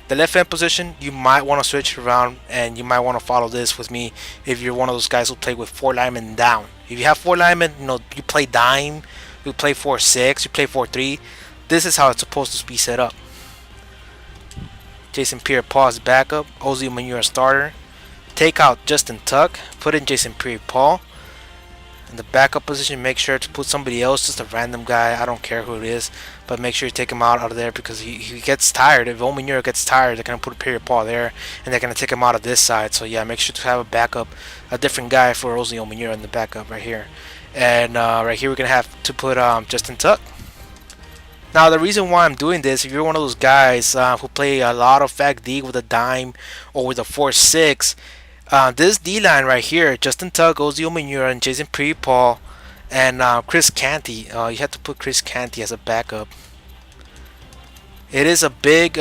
The left end position, you might want to switch around, and you might want to follow this with me if you're one of those guys who play with 4 linemen down. If you have 4 linemen, you play dime, you play 4-6, you play 4-3. This is how it's supposed to be set up. Jason Pierre-Paul is backup. Ozzy Manure starter. Take out Justin Tuck. Put in Jason Pierre-Paul. In the backup position, make sure to put somebody else, just a random guy. I don't care who it is, but make sure you take him out of there because he gets tired. If Omanura gets tired, they're gonna put Pierre-Paul there, and they're gonna take him out of this side. So yeah, make sure to have a backup, a different guy for Ozzy Omanura in the backup right here. And right here, we're gonna have to put Justin Tuck. Now the reason why I'm doing this, if you're one of those guys who play a lot of Fag D with a dime or with a 4-6, this D line right here, Justin Tuck, Ozzy Omanura, and Jason Pierre-Paul, and Chris Canty. You have to put Chris Canty as a backup. It's a big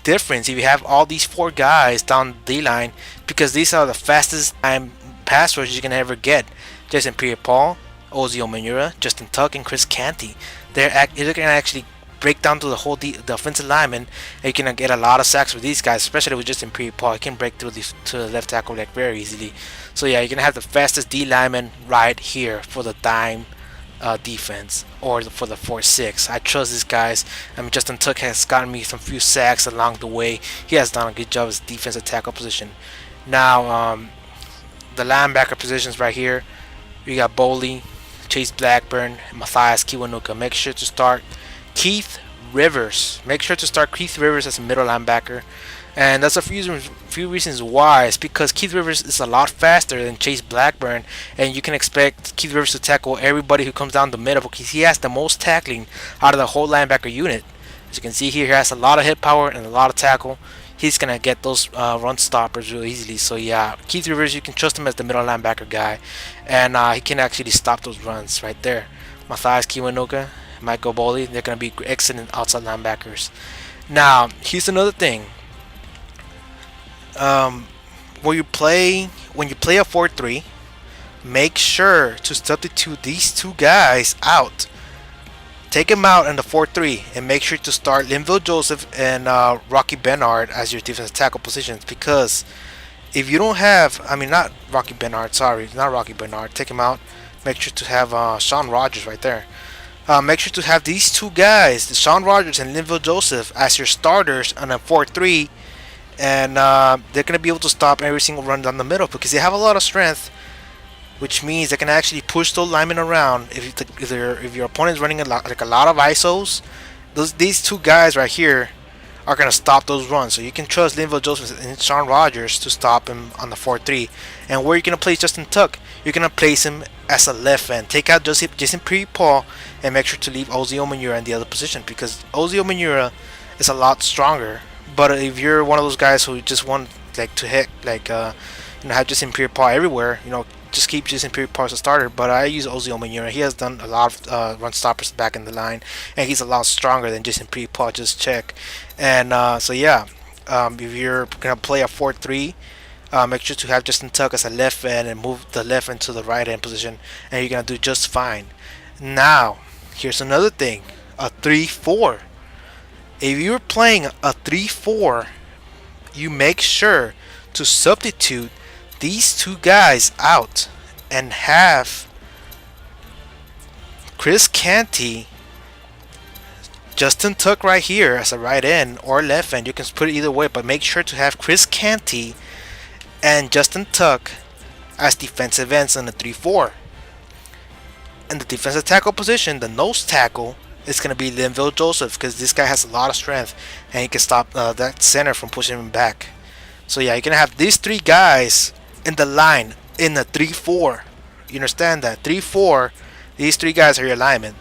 difference if you have all these 4 guys down the D line, because these are the fastest time pass rushers you can ever get. Jason Pierre-Paul, Ozzy Omanura, Justin Tuck, and Chris Canty. They're going to actually break down to the offensive lineman, and you can get a lot of sacks with these guys, especially with Justin Pierre-Paul. He can break through to the left tackle like very easily. So yeah, you're going to have the fastest D lineman right here for the dime defense, or for the 4-6. I trust these guys. I mean, Justin Tuck has gotten me some few sacks along the way. He has done a good job as defensive tackle position. Now, the linebacker positions right here, we got Boley, Chase Blackburn, and Matthias Kiwanuka. Make sure to start Keith Rivers. Make sure to start Keith Rivers as a middle linebacker. And that's a few reasons why. It's because Keith Rivers is a lot faster than Chase Blackburn, and you can expect Keith Rivers to tackle everybody who comes down the middle because he has the most tackling out of the whole linebacker unit. As you can see here, he has a lot of hit power and a lot of tackle. He's going to get those run stoppers really easily. So yeah, Keith Rivers, you can trust him as the middle linebacker guy, and he can actually stop those runs right there. Matthias Kiwanuka, Michael Boley, they're going to be excellent outside linebackers. Now, here's another thing. When you play a 4-3, make sure to substitute these 2 guys out. Take them out in the 4-3 and make sure to start Linville Joseph and Rocky Bernard as your defensive tackle positions, because if you don't have, not Rocky Bernard, sorry, not Rocky Bernard, take him out. Make sure to have Sean Rogers right there. Make sure to have these 2 guys, Sean Rogers and Linville Joseph, as your starters on a 4-3, and they're going to be able to stop every single run down the middle because they have a lot of strength, which means they can actually push those linemen around. If your opponent is running a lot of ISOs, these 2 guys right here are going to stop those runs. So you can trust Linville Joseph and Sean Rogers to stop him on the 4-3. And where you're going to place Justin Tuck, you're going to place him as a left end. Take out Jason Pierre-Paul and make sure to leave Ozzy Omanura in the other position, because Ozzy Omanura is a lot stronger. But if you're one of those guys who just want have Jason Pierre-Paul everywhere, just keep Jason Pierre-Paul as a starter. But I use Ozzy Omanura. He has done a lot of run stoppers back in the line, and he's a lot stronger than Jason Pierre-Paul. Just check. And so yeah, if you're gonna play a 4-3, make sure to have Justin Tuck as a left end and move the left end to the right end position, and you're gonna do just fine. Now, here's another thing: a 3-4. If you're playing a 3-4, you make sure to substitute these 2 guys out and have Chris Canty, Justin Tuck right here as a right end or left end. You can put it either way, but make sure to have Chris Canty and Justin Tuck as defensive ends in the 3-4. In the defensive tackle position, the nose tackle is going to be Linville Joseph, because this guy has a lot of strength and he can stop that center from pushing him back. So yeah, you're going to have these 3 guys in the line in the 3-4. You understand that? 3-4, these 3 guys are your linemen.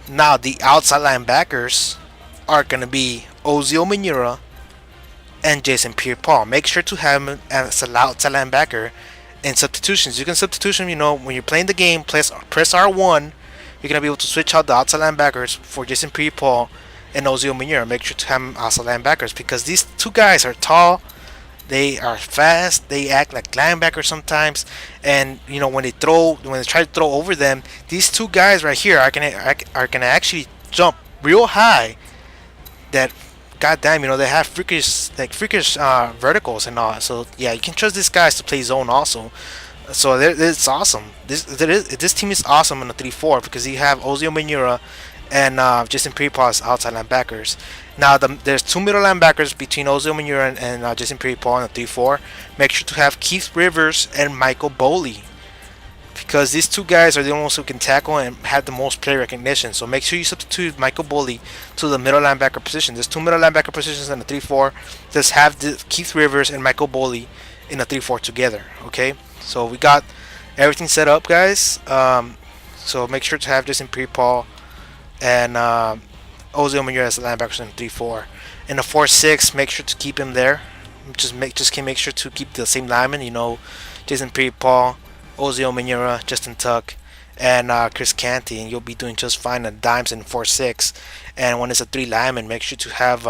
Now the outside linebackers are going to be Ozzy Omanura and Jason Pierre-Paul. Make sure to have him as an outside linebacker in substitutions. You can substitution, when you're playing the game, press R1. You're going to be able to switch out the outside linebackers for Jason Pierre-Paul and Ozzy Omanura. Make sure to have them outside linebackers, because these 2 guys are tall, they are fast, they act like linebackers sometimes, and when they try to throw over them, these 2 guys right here are gonna actually jump real high. That goddamn, they have freakish verticals and all. So yeah, you can trust these guys to play zone also. So it's awesome. This team is awesome in the 3-4 because you have Ozio Manura and Jason Pierre-Paul as outside linebackers. Now there's two middle linebackers between Ozio Manura and Jason Pierre-Paul in the 3-4. Make sure to have Keith Rivers and Michael Boley because these two guys are the only ones who can tackle and have the most play recognition. So make sure you substitute Michael Boley to the middle linebacker position. There's two middle linebacker positions in the 3-4. Just have Keith Rivers and Michael Boley in the 3-4 together. Okay, so we got everything set up, guys. So make sure to have Jason Pierre-Paul and Ozio Manura as the linebackers in the 3-4. In the 4-6, make sure to keep him there. Make sure to keep the same linemen. Jason Pierre-Paul, Ozio Manura, Justin Tuck, and Chris Canty, and you'll be doing just fine at dimes in 4-6. And when it's a 3 lineman, make sure to have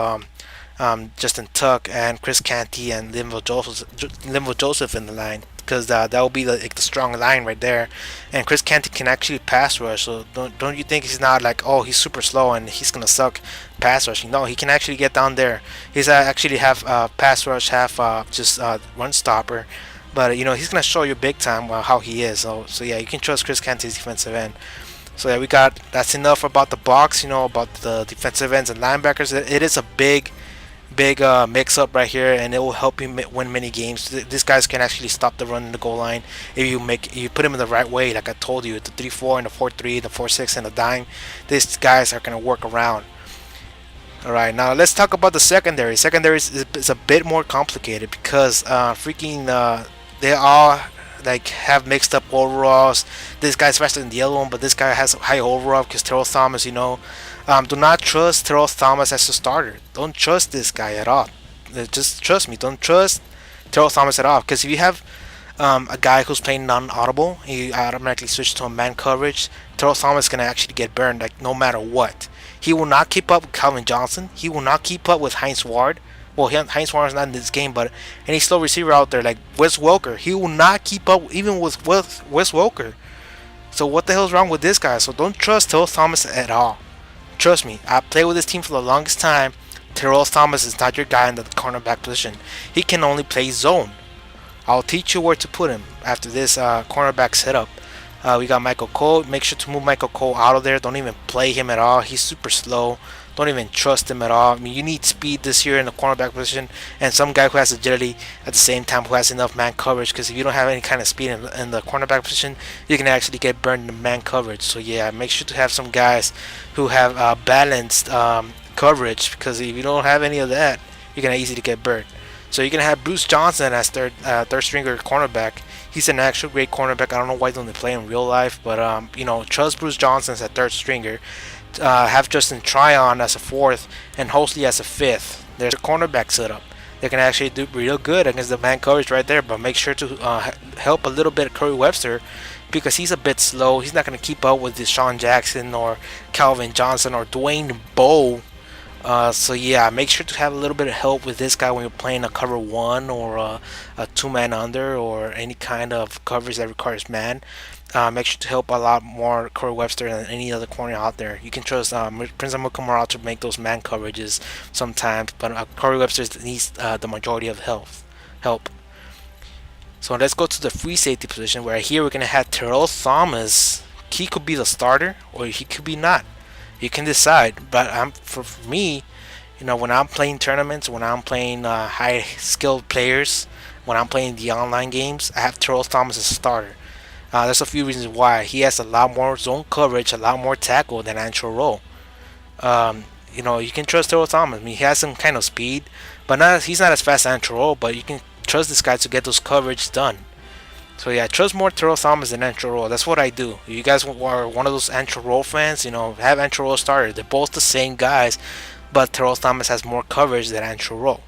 Justin Tuck and Chris Canty and Linval Joseph in the line because that will be the strong line right there. And Chris Canty can actually pass rush, so don't you think he's not like, oh, he's super slow and he's gonna suck pass rushing. No, he can actually get down there. He's actually half pass rush, half just run stopper. But he's gonna show you big time how he is. So yeah, you can trust Chris Canty's defensive end. So yeah, that's enough about the box. About the defensive ends and linebackers. It is a big mix up right here, and it will help you win many games. These guys can actually stop the run in the goal line if you put them in the right way. Like I told you, the 3-4 and the 4-3, the 4-6 and the dime. These guys are gonna work around. All right, now let's talk about the secondary. Secondary is a bit more complicated because they all have mixed up overalls. This guy's faster than the other one, but this guy has a high overall because Terrell Thomas, do not trust Terrell Thomas as a starter. Don't trust this guy at all. Just trust me. Don't trust Terrell Thomas at all. Because if you have a guy who's playing non-audible, you automatically switch to a man coverage. Terrell Thomas is gonna actually get burned, no matter what. He will not keep up with Calvin Johnson. He will not keep up with Heinz Ward. Well, Heinz Ward is not in this game, but any slow receiver out there like Wes Welker, he will not keep up even with Wes Welker. So what the hell's wrong with this guy? So don't trust Terrell Thomas at all. Trust me, I played with this team for the longest time. Terrell Thomas is not your guy in the cornerback position. He can only play zone. I'll teach you where to put him after this cornerback setup. We got Michael Cole. Make sure to move Michael Cole out of there. Don't even play him at all. He's super slow. Don't even trust him at all. I mean, you need speed this year in the cornerback position and some guy who has agility at the same time who has enough man coverage, because if you don't have any kind of speed in the cornerback position, you can actually get burned in man coverage. So yeah, make sure to have some guys who have balanced coverage, because if you don't have any of that, you're going to easily get burned. So you're going to have Bruce Johnson as third stringer cornerback. He's an actual great cornerback. I don't know why don't they play in real life, but trust Bruce Johnson as a third stringer. Have Justin Tryon as a fourth and Hosley as a fifth. There's a cornerback setup. They can actually do real good against the man coverage right there, but make sure to help a little bit Curry Webster, because he's a bit slow. He's not going to keep up with Deshaun Jackson or Calvin Johnson or Dwayne Bowe. So yeah, make sure to have a little bit of help with this guy when you're playing a cover one or a two-man under or any kind of coverage that requires man. Make sure to help a lot more Corey Webster than any other corner out there. You can trust Prince Amukamara to make those man coverages sometimes, but Corey Webster needs the majority of help. So let's go to the free safety position, where here we're going to have Terrell Thomas. He could be the starter or he could be not. You can decide, but for me, when I'm playing tournaments, when I'm playing high-skilled players, when I'm playing the online games, I have Terrell Thomas as a starter. There's a few reasons why. He has a lot more zone coverage, a lot more tackle than Ancho Rowe. You can trust Terrell Thomas. I mean, he has some kind of speed, but he's not as fast as Ancho Rowe, but you can trust this guy to get those coverage done. So yeah, trust more Terrell Thomas than Ancho Rowe. That's what I do. You guys are one of those Ancho Rowe fans, have Ancho Rowe started. They're both the same guys, but Terrell Thomas has more coverage than Ancho Rowe.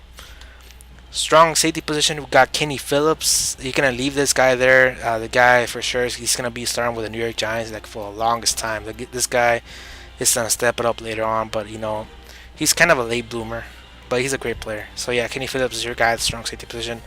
Strong safety position, we got Kenny Phillips. You're going to leave this guy there. The guy, for sure, he's going to be starting with the New York Giants for the longest time. This guy is going to step it up later on, but, he's kind of a late bloomer. but he's a great player. So yeah, Kenny Phillips is your guy at the strong safety position.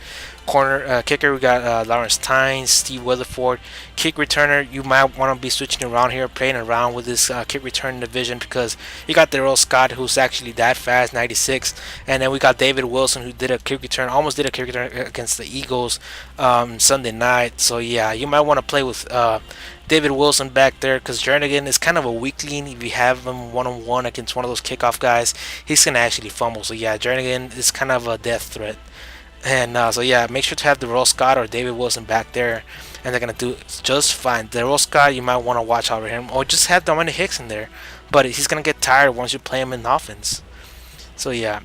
Corner kicker, we got Lawrence Tynes, Steve Weatherford. Kick returner, you might want to be switching around here, playing around with this kick return division because you got Darrell Scott, who's actually that fast, 96, and then we got David Wilson, who did a kick return, almost did a kick return against the Eagles Sunday night. So yeah, you might want to play with David Wilson back there because Jernigan is kind of a weakling. If you have him one-on-one against one of those kickoff guys, he's gonna actually fumble. So yeah, Jernigan is kind of a death threat. And so yeah, make sure to have Darrell Scott or David Wilson back there, and they're gonna do just fine. Darrell Scott, you might want to watch out for him, or just have Dominic Hicks in there, but he's gonna get tired once you play him in offense. So yeah,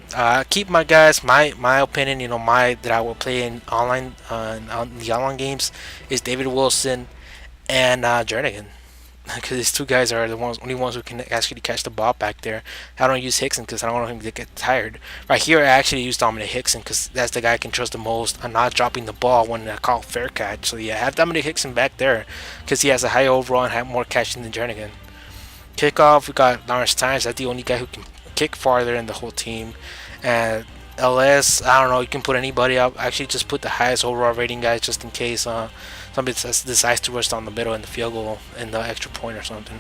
keep my guys. My opinion, my that I will play in online on the online games is David Wilson and Jernigan, because these two guys are the only ones who can actually catch the ball back there. I don't use Hickson because I don't want him to get tired. Right here, I actually use Dominic Hickson because that's the guy I can trust the most. I'm not dropping the ball when I call fair catch. So yeah, have Dominic Hickson back there because he has a high overall and have more catching than Jernigan. Kickoff, we got Lawrence Tynes. That's the only guy who can kick farther in the whole team. And LS, I don't know, you can put anybody up. Actually, just put the highest overall rating guys just in case somebody decides to rush down the middle in the field goal in the extra point or something.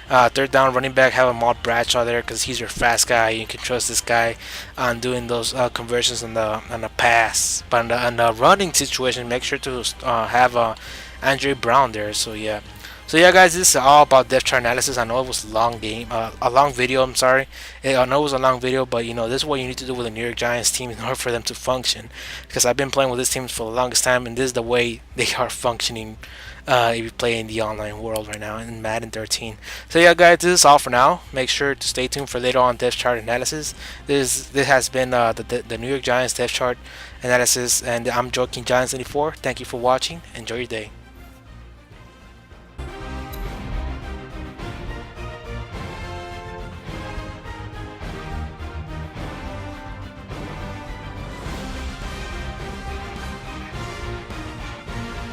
Third down running back, have a Maud Bradshaw there because he's your fast guy. You can trust this guy on doing those conversions on the pass. But on the running situation, make sure to have Andre Brown there. So yeah. So yeah, guys, this is all about depth chart analysis. I know it was a long game, a long video. I'm sorry. I know it was a long video, but this is what you need to do with the New York Giants team in order for them to function. Because I've been playing with this team for the longest time, and this is the way they are functioning. If you play in the online world right now in Madden 13. So yeah, guys, this is all for now. Make sure to stay tuned for later on depth chart analysis. This has been the New York Giants depth chart analysis, and I'm Joking Giants 94. Thank you for watching. Enjoy your day.